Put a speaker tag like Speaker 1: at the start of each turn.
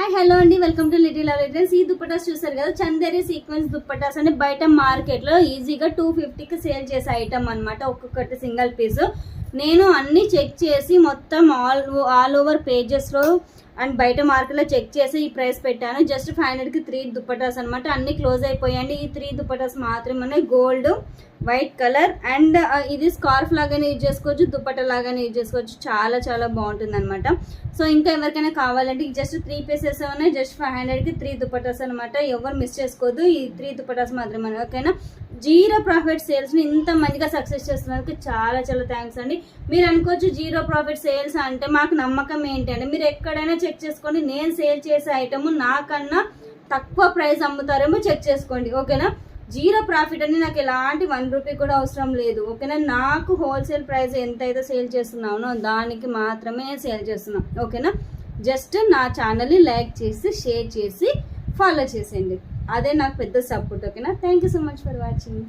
Speaker 1: Hi hello అండి, welcome to little love littles. ఈ దుప్పటాస్ చూసారు కదా, చందేరి సీక్వెన్స్ దుప్పటాస్ అని బయట మార్కెట్లో ఈజీగా 250కి సేల్ చేసే ఐటమ్ అనమాట. ఒక్కొక్కటి సింగిల్ పీస్. నేను అన్ని చెక్ చేసి మొత్తం ఆల్ ఓవర్ పేజెస్లో అండ్ బయట మార్కెట్లో చెక్ చేసి ఈ ప్రైస్ పెట్టాను. జస్ట్ 500కి 3 దుప్పటాస్ అనమాట. అన్ని క్లోజ్ అయిపోయాయండి. ఈ 3 దుప్పటాస్ మాత్రమే గోల్డ్ వైట్ కలర్ అండ్ ఇది స్కార్ఫ్ లాగానే యూజ్ చేసుకోవచ్చు, దుప్పట లాగానే యూజ్ చేసుకోవచ్చు. చాలా చాలా బాగుంటుంది అనమాట. సో ఇంకా ఎవరికైనా కావాలంటే జస్ట్ 3 పీసెస్ ఉన్నాయి. జస్ట్ 500కి 3 దుప్పటాస్ అనమాట. ఎవరు మిస్ చేసుకోవద్దు. ఈ 3 దుప్పటాస్ మాత్రమే. ఓకేనా, జీరో ప్రాఫిట్ సేల్స్ని ఇంత మందిగా సక్సెస్ చేస్తున్నందుకు చాలా చాలా థ్యాంక్స్ అండి. మీరు అనుకోవచ్చు జీరో ప్రాఫిట్ సేల్స్ అంటే మాకు నమ్మకం ఏంటి అంటే, మీరు ఎక్కడైనా చెక్ చేసుకోండి. నేను సేల్ చేసే ఐటమ్ నాకన్నా తక్కువ ప్రైస్ అమ్ముతారేమో చెక్ చేసుకోండి. ఓకేనా, జీరో ప్రాఫిట్ అని నాకు ఎలాంటి 1 రూపీ కూడా అవసరం లేదు. ఓకేనా, నాకు హోల్సేల్ ప్రైస్ ఎంతైతే సేల్ చేస్తున్నానో దానికి మాత్రమే సేల్ చేస్తున్నాను. ఓకేనా, జస్ట్ నా ఛానల్ని లైక్ చేసి షేర్ చేసి ఫాలో చేసేయండి. అదే నాకు పెద్ద సపోర్ట్. ఓకేనా, thank you so much for watching.